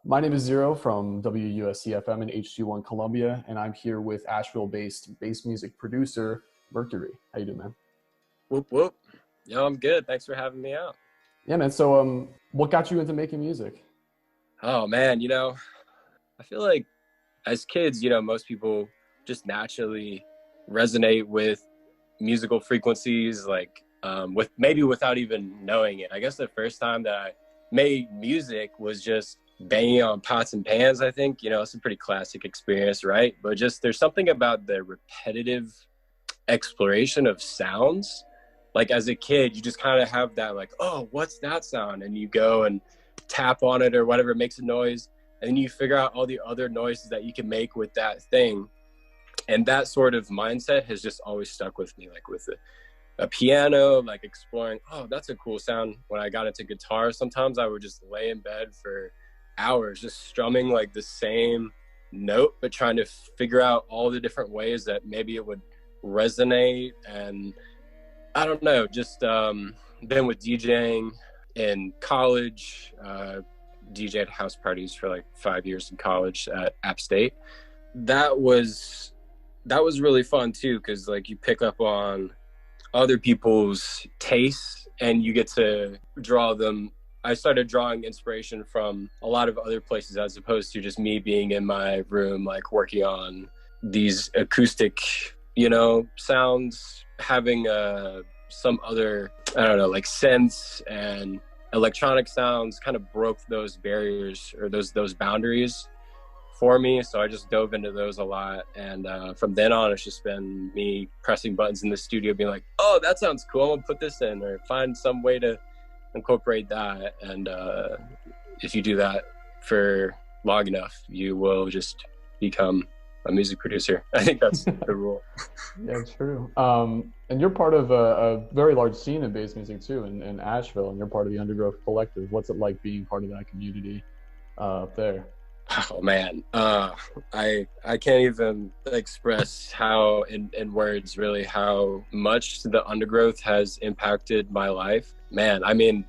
My name is Zero from WUSC-FM in HG1 Columbia, and I'm here with Asheville-based bass music producer Murkury. How you doing, man? Whoop, whoop. Yo, I'm good. Thanks for having me out. Yeah, man. So, what got you into making music? Oh, man, I feel like as kids, most people just naturally resonate with musical frequencies, without even knowing it. I guess the first time that I made music was just banging on pots and pans, I think. It's a pretty classic experience, right? But just there's something about the repetitive exploration of sounds. Like as a kid, you just kind of have that like, oh, what's that sound? And you go and tap on it or whatever, it makes a noise. And then you figure out all the other noises that you can make with that thing. And that sort of mindset has just always stuck with me, like with a piano, like exploring, oh, that's a cool sound. When I got into guitar, sometimes I would just lay in bed for hours, just strumming like the same note, but trying to figure out all the different ways that maybe it would resonate. And I don't know, just been with DJing in college, DJed house parties for like 5 years in college at App State. That was really fun too, because like you pick up on other people's tastes and you get to draw them. I started drawing inspiration from a lot of other places as opposed to just me being in my room, like working on these acoustic, sounds, having some other, I don't know, like synths and electronic sounds kind of broke those barriers or those boundaries for me. So I just dove into those a lot. And from then on, it's just been me pressing buttons in the studio, being like, oh, that sounds cool, I'm gonna put this in, or find some way to incorporate that. And if you do that for long enough, you will just become a music producer. I think that's the rule. Yeah, true. And you're part of a very large scene in bass music too in Asheville, and you're part of the Undergrowth Collective. What's it like being part of that community up there? Oh man, I can't even express how in words really how much the Undergrowth has impacted my life. Man, I mean,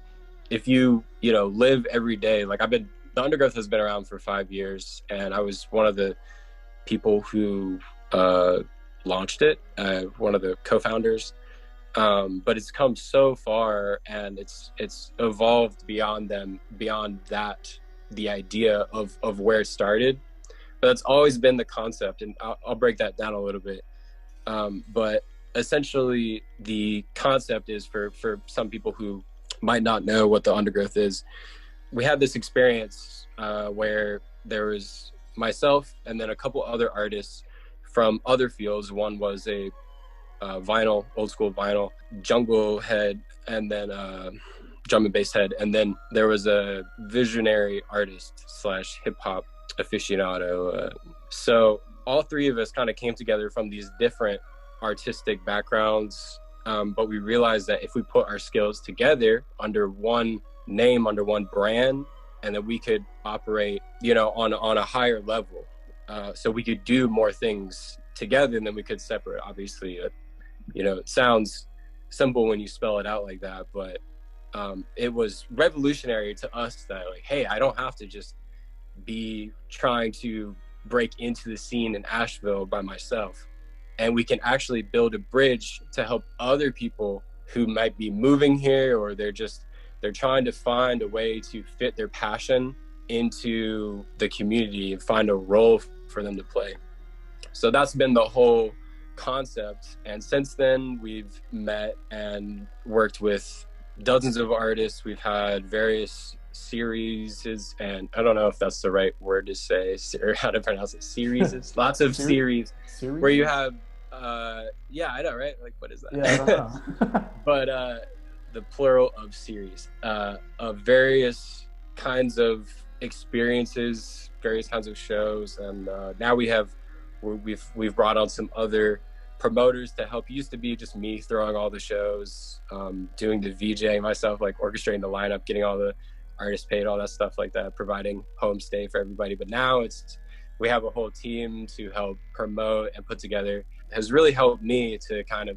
if you live every day, like the Undergrowth has been around for 5 years, and I was one of the people who launched it, one of the co-founders. But it's come so far, and it's evolved beyond that, the idea of where it started. But that's always been the concept, and I'll break that down a little bit. But essentially, the concept is for some people who might not know what the Undergrowth is. We had this experience where there was myself and then a couple other artists from other fields. One was a vinyl, old school vinyl, jungle head, and then drum and bass head. And then there was a visionary artist / hip hop aficionado. So all three of us kind of came together from these different artistic backgrounds. But we realized that if we put our skills together under one name, under one brand, and that we could operate, on a higher level. So we could do more things together than we could separate. Obviously, it sounds simple when you spell it out like that, but it was revolutionary to us that like, hey, I don't have to just be trying to break into the scene in Asheville by myself. And we can actually build a bridge to help other people who might be moving here, or they're trying to find a way to fit their passion into the community and find a role for them to play. So that's been the whole concept. And since then, we've met and worked with dozens of artists. We've had various series, and I don't know if that's the right word to say or how to pronounce it. Series, lots of series where you have, yeah, I know, right? Like, what is that? Yeah, I don't know. But the plural of series of various kinds of experiences, various kinds of shows, and now we've brought on some other promoters to help. It used to be just me throwing all the shows, doing the VJ myself, like orchestrating the lineup, getting all the artists paid, all that stuff like that, providing home stay for everybody. But now we have a whole team to help promote and put together. It has really helped me to kind of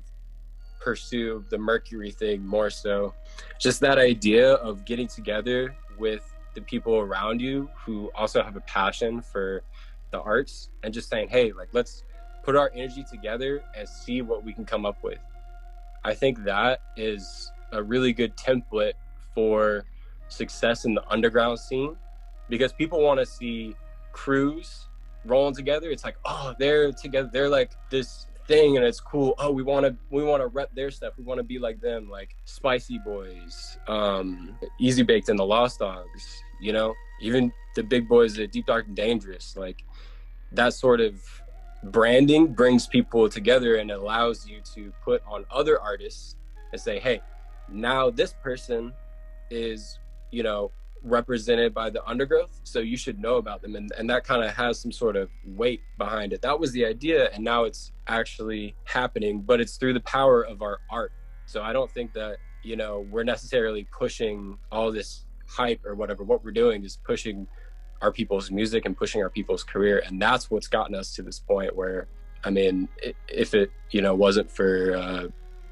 pursue the Murkury thing more so. Just that idea of getting together with the people around you who also have a passion for the arts, and just saying, hey, like, let's put our energy together and see what we can come up with. I think that is a really good template for success in the underground scene, because people want to see crews rolling together. It's like, oh, they're together, they're like this thing and it's cool. Oh, we want to rep their stuff, we want to be like them, like Spicy Boys, Easy Baked and the Lost Dogs, you know, even the big boys at Deep Dark and Dangerous. Like, that sort of branding brings people together and allows you to put on other artists and say, hey, now this person is, you know, represented by the undergrowth, so you should know about them. And that kind of has some sort of weight behind it. That was the idea, and now it's actually happening, but it's through the power of our art. So I don't think that, you know, we're necessarily pushing all this hype or whatever. What we're doing is pushing our people's music and pushing our people's career, and that's what's gotten us to this point where, I mean, if it, you know, wasn't for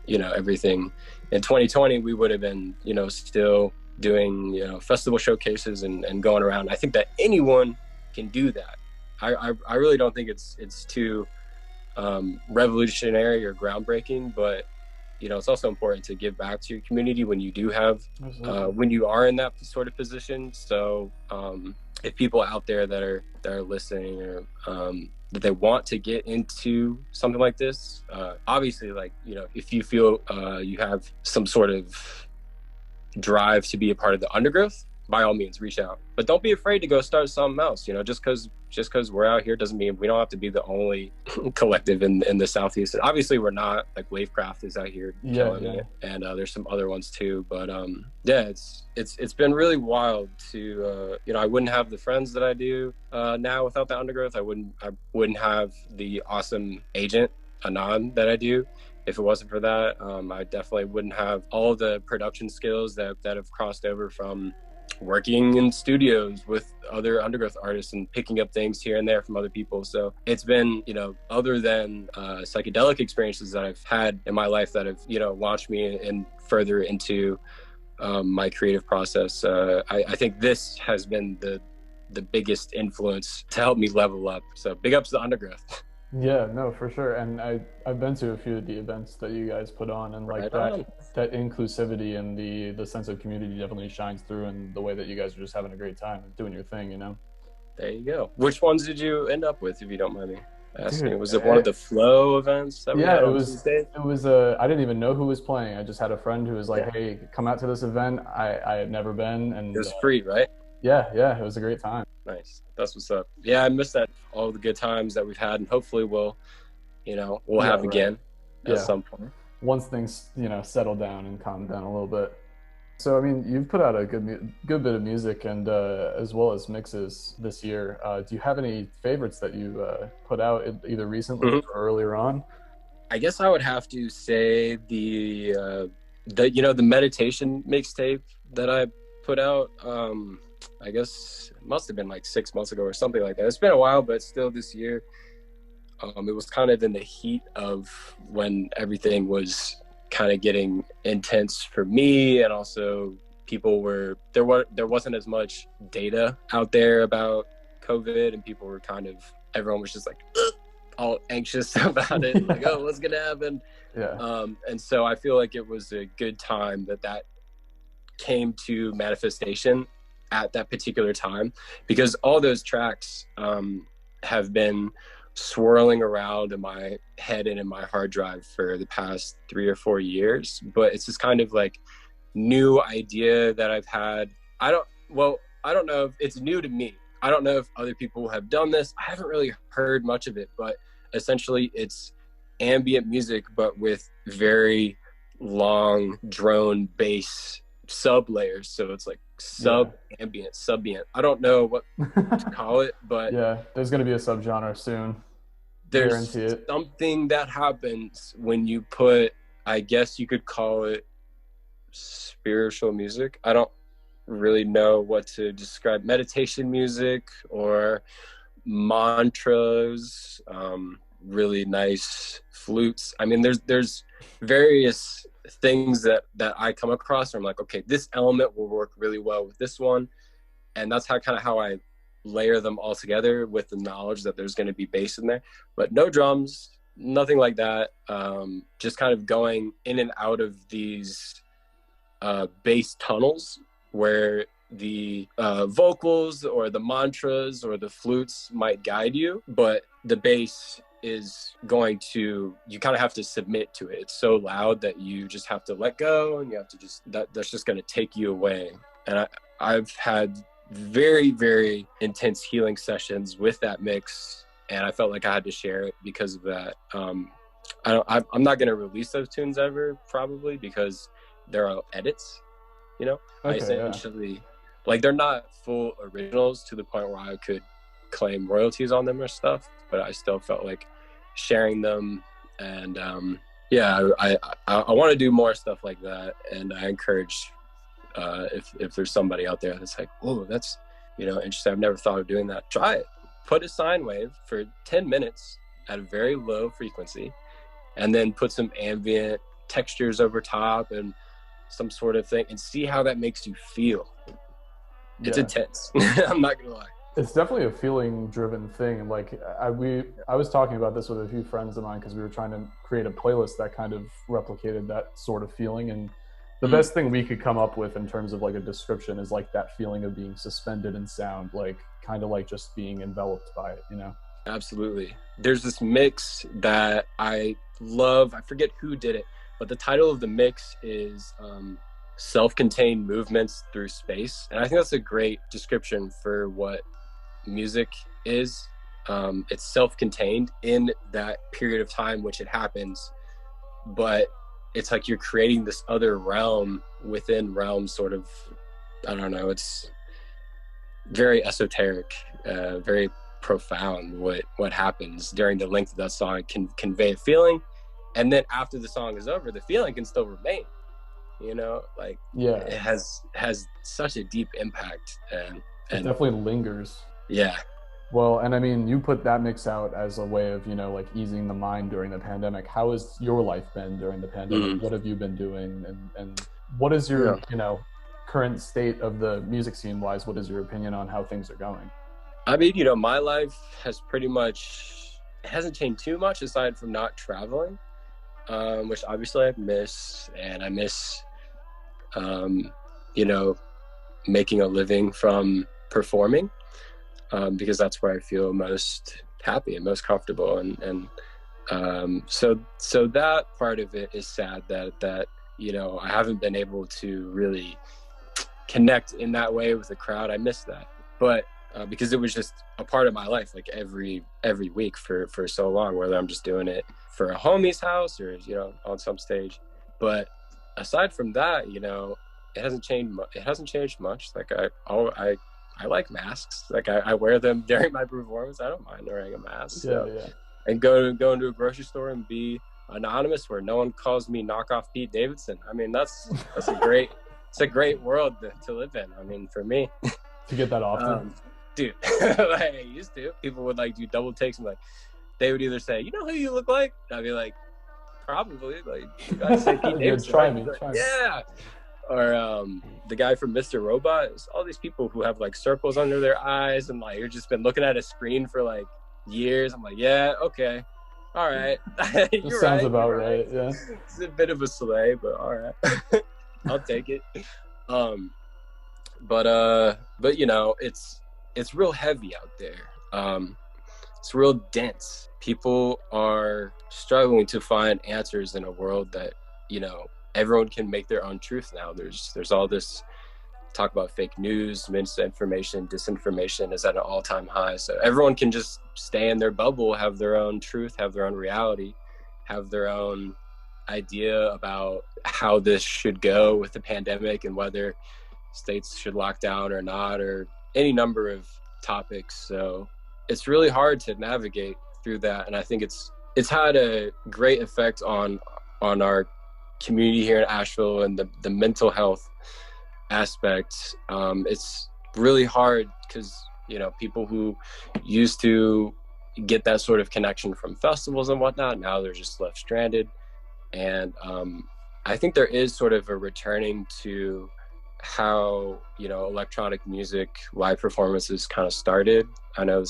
you know, everything in 2020, we would have been, you know, still doing, you know, festival showcases and going around. I think that anyone can do that. I really don't think it's too revolutionary or groundbreaking, but, you know, it's also important to give back to your community when you do have when you are in that sort of position. So if people out there that are listening, or that they want to get into something like this, obviously, like, you know, if you feel you have some sort of drive to be a part of the undergrowth, by all means reach out, but don't be afraid to go start something else. You know, just because we're out here doesn't mean we don't have to be the only collective in the Southeast. Obviously we're not. Like, Wavecraft is out here killing it, and there's some other ones too, but yeah, it's been really wild to you know, I wouldn't have the friends that I do now without the undergrowth. I wouldn't have the awesome agent Anon that I do if it wasn't for that. I definitely wouldn't have all the production skills that have crossed over from working in studios with other undergrowth artists and picking up things here and there from other people. So it's been, you know, other than psychedelic experiences that I've had in my life that have, you know, launched me and further into my creative process, I think this has been the biggest influence to help me level up. So big ups to the undergrowth. Yeah, no, for sure. And I've been to a few of the events that you guys put on, and like that inclusivity and the sense of community definitely shines through in the way that you guys are just having a great time doing your thing, you know? There you go. Which ones did you end up with, if you don't mind me asking? Was it one of the Flow events that we had? It was I didn't even know who was playing. I just had a friend who was like, hey, come out to this event. I had never been, and it was free, right? Yeah, it was a great time. Nice. That's what's up. Yeah, I miss that, all the good times that we've had, and hopefully we'll have again at some point. Once things, you know, settle down and calm down a little bit. So, I mean, you've put out a good bit of music, and as well as mixes this year. Do you have any favorites that you put out either recently or earlier on? I guess I would have to say the meditation mixtape that I put out. I guess it must have been like 6 months ago or something like that. It's been a while, but still this year. It was kind of in the heat of when everything was kind of getting intense for me, and also there wasn't as much data out there about COVID, and everyone was just like all anxious about it, like, oh, what's gonna happen? And so I feel like it was a good time that came to manifestation at that particular time, because all those tracks have been swirling around in my head and in my hard drive for the past 3 or 4 years. But it's this kind of like new idea that I've had. I don't know if it's new to me. I don't know if other people have done this. I haven't really heard much of it, but essentially it's ambient music, but with very long drone bass sub layers. So it's like ambient. I don't know what to call it, but yeah, there's going to be a subgenre soon. There's something that happens when you put, I guess you could call it spiritual music. I don't really know what to describe. Meditation music or mantras, really nice flutes. I mean, there's various things that I come across where I'm like, okay, this element will work really well with this one. And that's how I layer them all together with the knowledge that there's going to be bass in there, but no drums, nothing like that. Just kind of going in and out of these bass tunnels where the vocals or the mantras or the flutes might guide you, but the bass is going to, you kind of have to submit to it. It's so loud that you just have to let go, and you have to just, that's just going to take you away. And I've had very, very intense healing sessions with that mix, and I felt like I had to share it because of that. I'm not going to release those tunes ever, probably, because there are edits, you know. Okay, I essentially, like, they're not full originals to the point where I could claim royalties on them or stuff, but I still felt like sharing them. And yeah, I want to do more stuff like that, and I encourage if there's somebody out there that's like, oh, that's, you know, interesting, I've never thought of doing that, try it. Put a sine wave for 10 minutes at a very low frequency, and then put some ambient textures over top and some sort of thing, and see how that makes you feel. It's intense. I'm not gonna lie. It's definitely a feeling driven thing. Like I was talking about this with a few friends of mine, because we were trying to create a playlist that kind of replicated that sort of feeling. And the best thing we could come up with in terms of like a description is like that feeling of being suspended in sound, like kind of like just being enveloped by it, you know? Absolutely. There's this mix that I love. I forget who did it, but the title of the mix is Self-Contained Movements Through Space. And I think that's a great description for what music is. It's self-contained in that period of time which it happens, but it's like you're creating this other realm within realm, sort of. I don't know, it's very esoteric, very profound what happens during the length of that song. It can convey a feeling, and then after the song is over, the feeling can still remain, you know, like, yeah, it has such a deep impact, and it definitely lingers. Yeah. Well, and I mean, you put that mix out as a way of, you know, like easing the mind during the pandemic. How has your life been during the pandemic? What have you been doing? And what is your, you know, current state of the music scene wise? What is your opinion on how things are going? I mean, you know, my life has pretty much, it hasn't changed too much aside from not traveling, which obviously I miss. And I miss, you know, making a living from performing. Because that's where I feel most happy and most comfortable, and so that part of it is sad that you know, I haven't been able to really connect in that way with the crowd. I miss that, but because it was just a part of my life, like every week for so long, whether I'm just doing it for a homie's house or, you know, on some stage. But aside from that, you know, it hasn't changed much. Like I like masks. Like I wear them during my performance. I don't mind wearing a mask. Yeah. And go into a grocery store and be anonymous, where no one calls me knockoff Pete Davidson. I mean, that's a great world to live in. I mean, for me. To get that often, dude. Like, I used to. People would like do double takes and like they would either say, "You know who you look like?" And I'd be like, "Probably." Like, you gotta say Pete Davidson. Try me. Yeah. Or the guy from Mr. Robot. It's all these people who have like circles under their eyes, and like you've just been looking at a screen for like years. I'm like, yeah, okay, all right. You're sounds about right. Yeah, it's a bit of a sleigh, but all right. I'll take it. But you know, it's real heavy out there. It's real dense. People are struggling to find answers in a world that, you know, everyone can make their own truth now. There's all this talk about fake news, misinformation, disinformation is at an all-time high. So everyone can just stay in their bubble, have their own truth, have their own reality, have their own idea about how this should go with the pandemic and whether states should lock down or not, or any number of topics. So it's really hard to navigate through that. And I think it's had a great effect on our community here in Asheville and the mental health aspect. It's really hard because, you know, people who used to get that sort of connection from festivals and whatnot, now they're just left stranded. And I think there is sort of a returning to how, you know, electronic music live performances kind of started. I know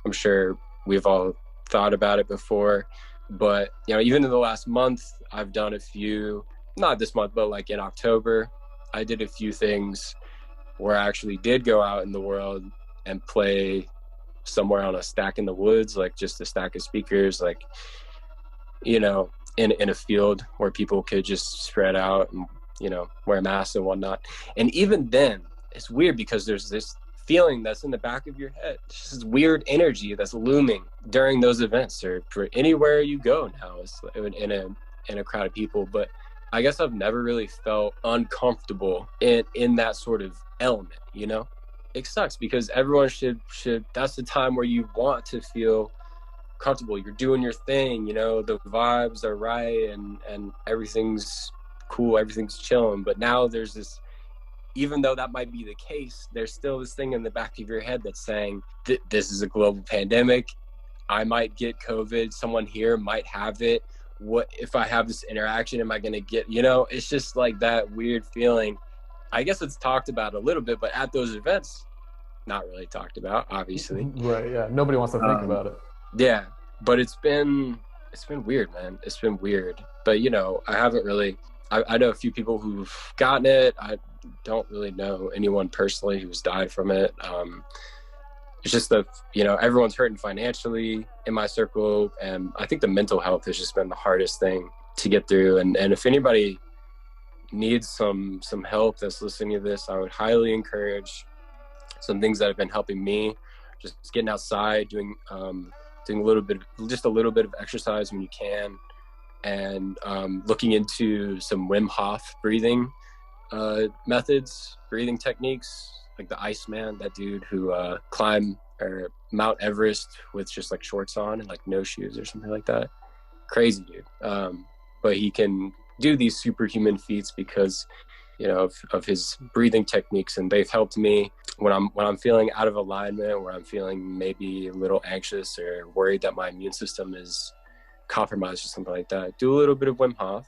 I'm sure we've all thought about it before, but, you know, even in the last month, I've done a few, not this month, but like in October, I did a few things where I actually did go out in the world and play somewhere on a stack in the woods, like just a stack of speakers, like, you know, in a field where people could just spread out and, you know, wear masks and whatnot. And even then, it's weird because there's this feeling that's in the back of your head, just this weird energy that's looming during those events or for anywhere you go now. It's in a crowd of people. But I guess I've never really felt uncomfortable in that sort of element, you know? It sucks because everyone should that's the time where you want to feel comfortable. You're doing your thing, you know, the vibes are right and everything's cool, everything's chilling. But now there's this, even though that might be the case, there's still this thing in the back of your head that's saying this is a global pandemic. I might get COVID, someone here might have it. What if I have this interaction, am I gonna get, you know? It's just like that weird feeling. I guess it's talked about a little bit, but at those events, not really talked about, obviously. Right, yeah. Nobody wants to think about it. Yeah, but it's been weird, man. It's been weird. But, you know, I haven't really, I know a few people who've gotten it. I don't really know anyone personally who's died from it. It's just you know, everyone's hurting financially in my circle. And I think the mental health has just been the hardest thing to get through. And if anybody needs some help that's listening to this, I would highly encourage some things that have been helping me, just getting outside, doing a little bit of exercise when you can, and looking into some Wim Hof breathing methods, breathing techniques, like the Iceman, that dude who climbed Mount Everest with just like shorts on and like no shoes or something like that. Crazy dude. But he can do these superhuman feats because, you know, of his breathing techniques, and they've helped me when I'm feeling out of alignment, where I'm feeling maybe a little anxious or worried that my immune system is compromised or something like that. Do a little bit of Wim Hof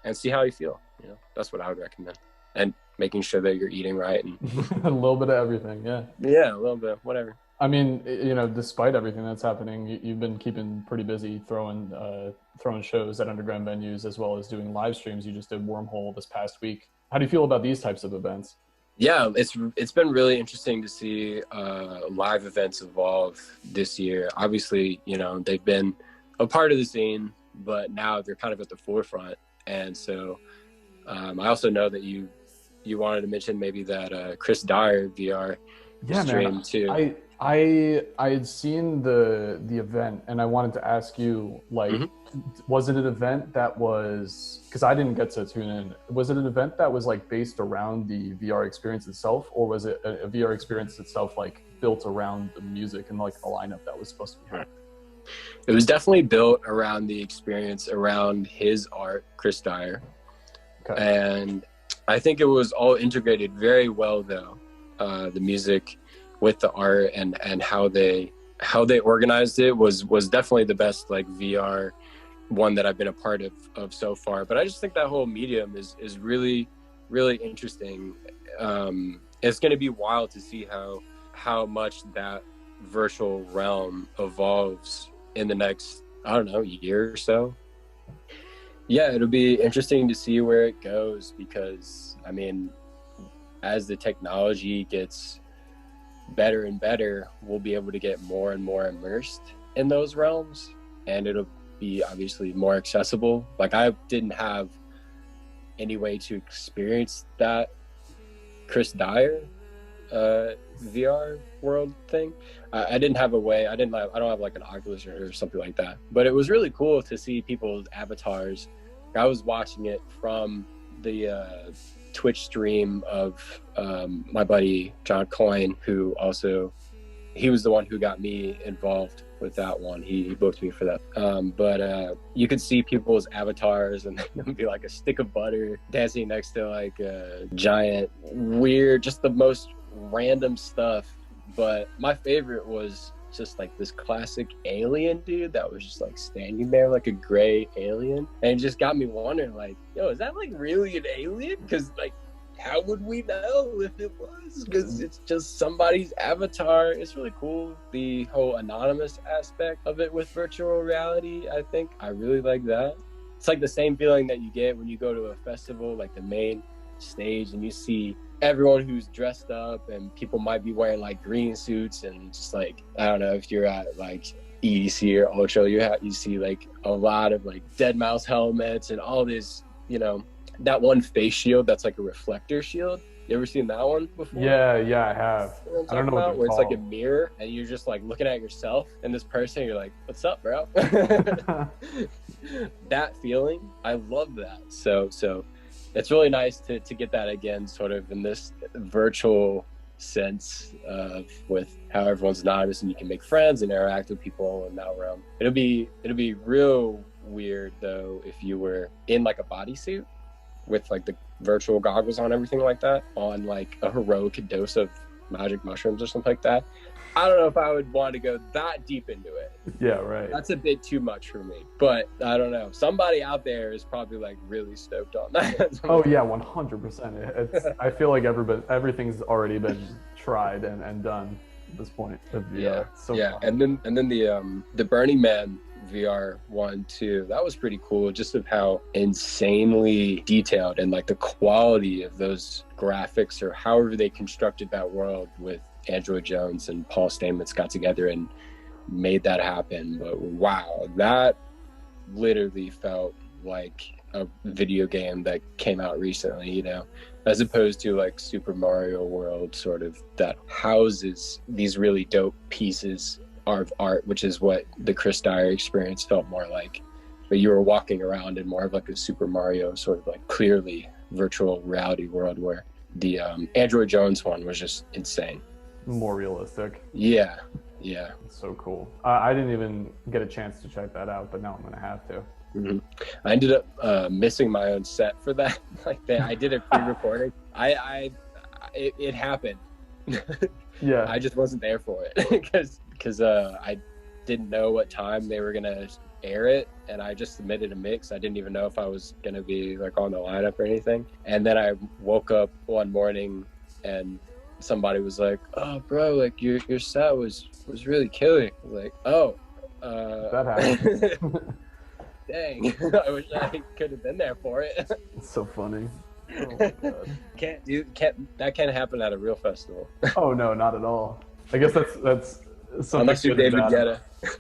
and see how you feel. You know, that's what I would recommend. And making sure that you're eating right and a little bit of everything. Yeah, a little bit, whatever. I mean, you know, despite everything that's happening, you've been keeping pretty busy throwing shows at underground venues, as well as doing live streams. You just did Wormhole this past week. How do you feel about these types of events? Yeah, it's been really interesting to see live events evolve this year. Obviously, you know, they've been a part of the scene, but now they're kind of at the forefront. And so I also know that you wanted to mention maybe that Chris Dyer VR stream too. I had seen the event, and I wanted to ask you, like, was it an event that was, because I didn't get to tune in, was it an event that was like based around the VR experience itself, or was it a VR experience itself like built around the music and like the lineup that was supposed to be happening? It was definitely built around the experience, around his art, Chris Dyer. Okay. And I think it was all integrated very well, though, the music with the art and how they organized it was definitely the best like VR one that I've been a part of so far. But I just think that whole medium is really, really interesting. It's going to be wild to see how much that virtual realm evolves in the next, I don't know, year or so. Yeah, it'll be interesting to see where it goes, because I mean, as the technology gets better and better, we'll be able to get more and more immersed in those realms, and it'll be obviously more accessible. Like, I didn't have any way to experience that Chris Dyer VR world thing. I didn't have a way. I don't have like an Oculus or something like that. But it was really cool to see people's avatars. I was watching it from the Twitch stream of my buddy John Coyne, who also, he was the one who got me involved with that one. He booked me for that. But you could see people's avatars, and there would be like a stick of butter dancing next to like a giant, weird, just the most random stuff. But my favorite was just like this classic alien dude that was just like standing there like a gray alien, and it just got me wondering, like, yo, is that like really an alien? Because like how would we know if it was? Because it's just somebody's avatar. It's really cool. The whole anonymous aspect of it with virtual reality, I think I really like that. It's like the same feeling that you get when you go to a festival, like the main stage, and you see everyone who's dressed up, and people might be wearing like green suits, and just like, I don't know if you're at like EDC or Ultra, you see like a lot of like dead mouse helmets and all this, you know, that one face shield that's like a reflector shield. You ever seen that one before? Yeah, I have. I don't know what where it's like a mirror and you're just like looking at yourself and this person, you're like, what's up, bro? That feeling, I love that. So it's really nice to get that again, sort of in this virtual sense of with how everyone's anonymous and you can make friends and interact with people in that realm. It'll be real weird though if you were in like a bodysuit with like the virtual goggles on, everything like that, on like a heroic dose of magic mushrooms or something like that. I don't know if I would want to go that deep into it. Yeah, right. That's a bit too much for me, but I don't know. Somebody out there is probably like really stoked on that. Oh yeah, 100%. It's, I feel like everything's already been tried and done at this point. Yeah, so yeah. fun. And then the Burning Man VR one too, that was pretty cool, just of how insanely detailed and like the quality of those graphics, or however they constructed that world with Android Jones and Paul Stamets got together and made that happen. But wow, that literally felt like a video game that came out recently, you know, as opposed to like Super Mario World, sort of, that houses these really dope pieces of art, which is what the Chris Dyer experience felt more like. But you were walking around in more of like a Super Mario sort of like clearly virtual reality world, where the Android Jones one was just insane. More realistic. Yeah. It's so cool. I didn't even get a chance to check that out, but now I'm gonna have to. Mm-hmm. I ended up missing my own set for that. Like that, I did a pre-recording. It happened. Yeah. I just wasn't there for it because I didn't know what time they were gonna air it, and I just submitted a mix. I didn't even know if I was gonna be like on the lineup or anything. And then I woke up one morning and somebody was like, "Oh, bro, like your set was really killer." I was like, "Oh, that happened." Dang, I wish I could have been there for it. It's so funny. Oh my God. That can't happen at a real festival. Oh no, not at all. I guess that's something. Unless you're David Guetta.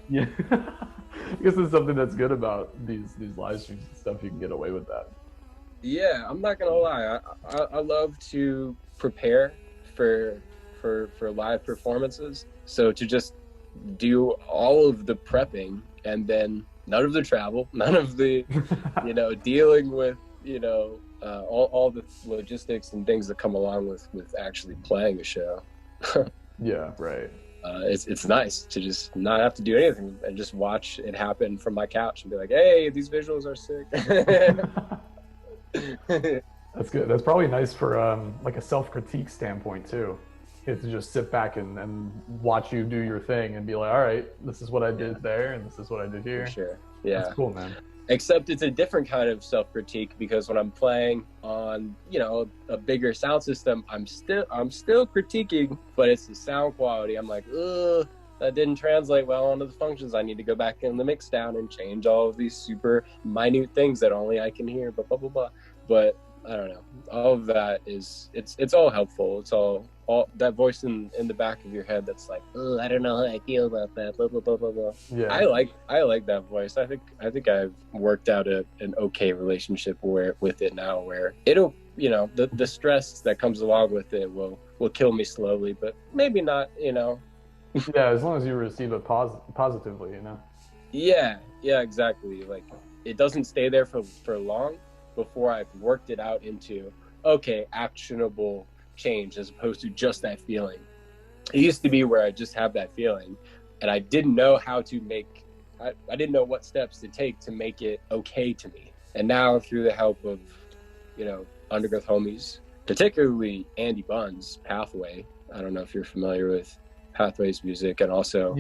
Yeah. I guess it's something that's good about these live streams and stuff. You can get away with that. Yeah, I'm not gonna lie. I love to prepare for live performances. So to just do all of the prepping and then none of the travel, none of the, you know, dealing with, you know, all the logistics and things that come along with actually playing a show. Yeah, right. It's nice to just not have to do anything and just watch it happen from my couch and be like, hey, these visuals are sick. That's good. That's probably nice for like a self-critique standpoint too. You have to just sit back and watch you do your thing and be like, all right, this is what I did there and this is what I did here. For sure. Yeah. That's cool, man. Except it's a different kind of self-critique, because when I'm playing on, you know, a bigger sound system, I'm still critiquing, but it's the sound quality. I'm like, ugh, that didn't translate well onto the functions. I need to go back in the mix down and change all of these super minute things that only I can hear, blah, blah, blah, blah. But I don't know. All of that is, it's all helpful. It's all that voice in the back of your head that's like, oh, I don't know how I feel about that, blah, blah, blah, blah, blah. Yeah. I like that voice. I think I've worked out an okay relationship with it now, where it'll, you know, the stress that comes along with it will kill me slowly, but maybe not, you know. Yeah, as long as you receive it positively, you know. Yeah, exactly. Like, it doesn't stay there for long before I've worked it out into, okay, actionable change, as opposed to just that feeling. It used to be where I just have that feeling and I didn't know how to I didn't know what steps to take to make it okay to me. And now, through the help of, you know, Undergrowth homies, particularly Andy Bunn's Pathway, I don't know if you're familiar with Pathway's music, and also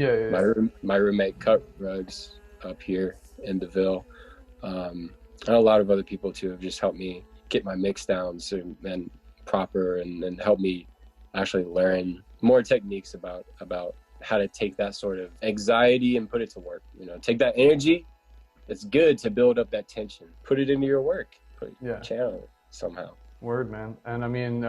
my roommate Cut Rugs up here in the Ville, and a lot of other people too have just helped me get my mix down and proper and help me actually learn more techniques about how to take that sort of anxiety and put it to work. You know, take that energy. It's good to build up that tension. Put it into your work. Channel it somehow. Word, man. And I mean,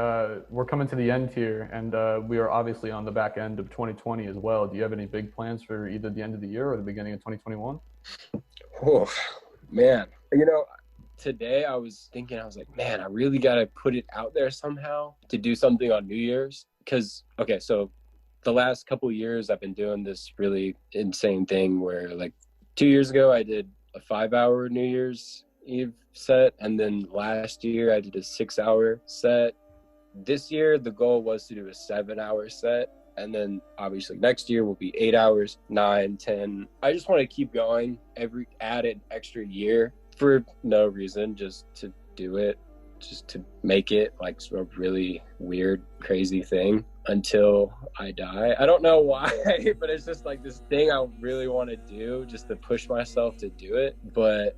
we're coming to the end here, and we are obviously on the back end of 2020 as well. Do you have any big plans for either the end of the year or the beginning of 2021? Oh, man. You know, today I was thinking, I was like, man, I really got to put it out there somehow to do something on New Year's. Because, okay, so the last couple of years I've been doing this really insane thing where like 2 years ago I did a 5-hour New Year's Eve set, and then last year I did a 6-hour set. This year the goal was to do a 7-hour set, and then obviously next year will be 8 hours, 9, 10. I just want to keep going, add an extra year for no reason, just to do it, just to make it like a really weird, crazy thing until I die. I don't know why, but it's just like this thing I really want to do, just to push myself to do it. But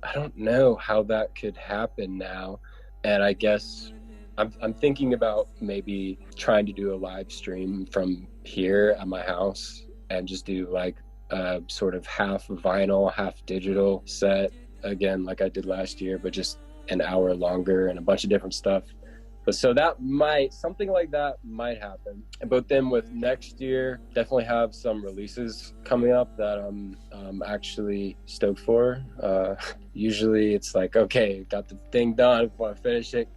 I don't know how that could happen now. And I guess I'm thinking about maybe trying to do a live stream from here at my house and just do like a sort of half vinyl, half digital set again, like I did last year, but just an hour longer and a bunch of different stuff. But so something like that might happen. But then with next year, definitely have some releases coming up that I'm actually stoked for. Usually it's like, okay, got the thing done, want to finish it,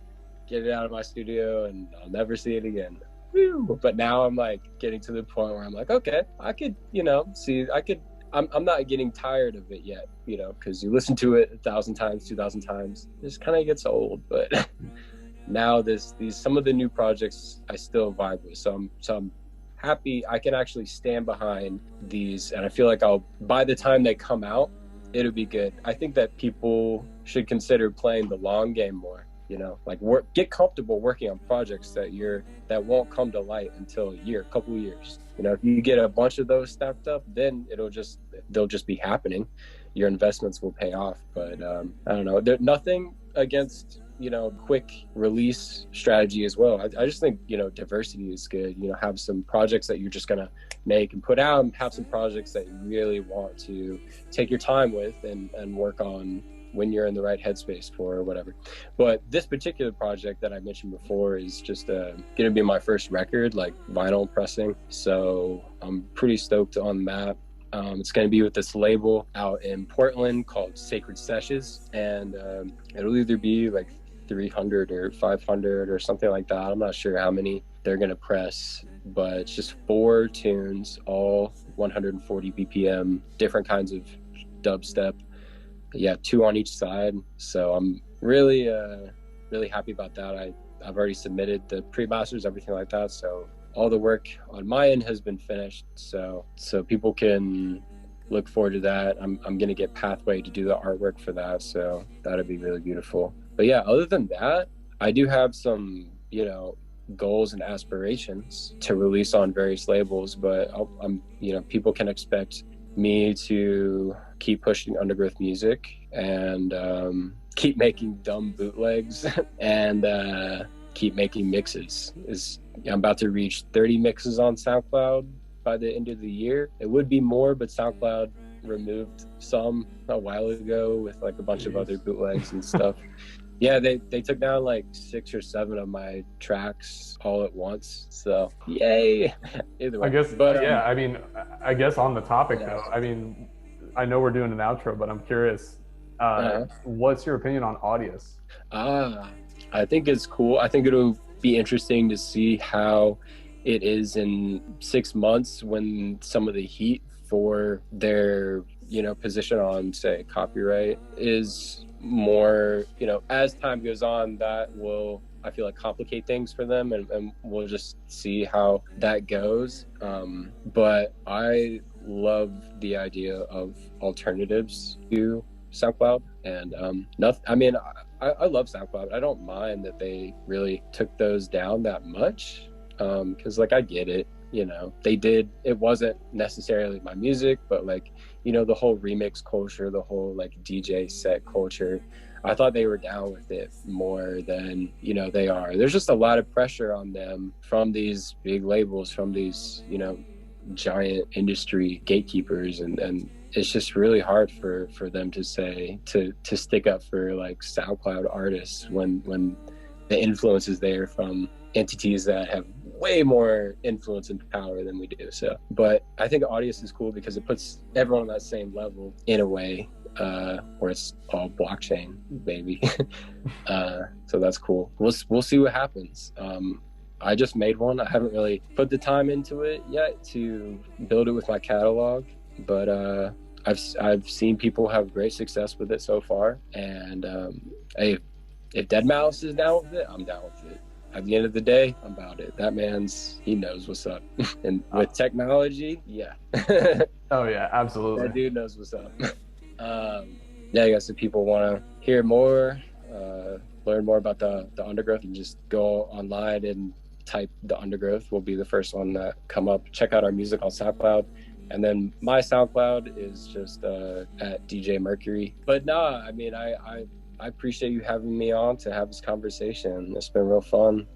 get it out of my studio, and I'll never see it again. Woo! But now I'm like getting to the point where I'm like, okay, I could, I'm not getting tired of it yet, because you listen to it 1,000 times, 2,000 times, it just kind of gets old. But now some of the new projects I still vibe with, so I'm happy I can actually stand behind these, and I feel like by the time they come out, it'll be good. I think that people should consider playing the long game more. Like get comfortable working on projects that won't come to light until a couple of years. If you get a bunch of those stacked up, then they'll just be happening. Your investments will pay off. But I don't know. There's nothing against quick release strategy as well. I just think diversity is good. Have some projects that you're just gonna make and put out, and have some projects that you really want to take your time with and work on when you're in the right headspace for, or whatever. But this particular project that I mentioned before is just gonna be my first record, like vinyl pressing, so I'm pretty stoked on that. It's gonna be with this label out in Portland called Sacred Sessions, and it'll either be like 300 or 500 or something like that. I'm not sure how many they're gonna press, but it's just 4 tunes, all 140 BPM, different kinds of dubstep. 2 on each side. So I'm really happy about that. I've already submitted the pre-masters, everything like that. So all the work on my end has been finished. So people can look forward to that. I'm going to get Pathway to do the artwork for that. So that'll be really beautiful. But yeah, other than that, I do have some, goals and aspirations to release on various labels, but people can expect me to keep pushing undergrowth music and keep making dumb bootlegs and keep making mixes. I'm about to reach 30 mixes on SoundCloud by the end of the year. It would be more, but SoundCloud removed some a while ago with like a bunch of other bootlegs and stuff. Yeah, they took down like 6 or 7 of my tracks all at once. So yay! Either way. I guess, but I guess on the topic though, I know we're doing an outro, but I'm curious. What's your opinion on Audius? I think it's cool. I think it'll be interesting to see how it is in 6 months when some of the heat for their position on, say, copyright is more, as time goes on, that will, I feel like, complicate things for them, and we'll just see how that goes. But I love the idea of alternatives to SoundCloud, and I love SoundCloud. I don't mind that they really took those down that much, because I get it. It wasn't necessarily my music, but the whole remix culture, the whole DJ set culture, I thought they were down with it more than, you know, they are. There's just a lot of pressure on them from these big labels, from these, you know, giant industry gatekeepers, and it's just really hard for them to say to stick up for like SoundCloud artists when the influence is there from entities that have way more influence and power than we do. So, but I think Audius is cool because it puts everyone on that same level in a way, where it's all blockchain, baby. So that's cool. We'll see what happens. I just made one. I haven't really put the time into it yet to build it with my catalog, but I've seen people have great success with it so far. And hey, if Deadmau5 is down with it, I'm down with it. At the end of the day, I'm about it. That he knows what's up. And with technology, yeah. Oh yeah, absolutely. That dude knows what's up. Yeah, I guess if people want to hear more, learn more about the Undergrowth, and just go online and type the Undergrowth, will be the first one that come up. Check out our music on SoundCloud. And then my SoundCloud is just at DJ Murkury. But nah, I mean, I appreciate you having me on to have this conversation. It's been real fun.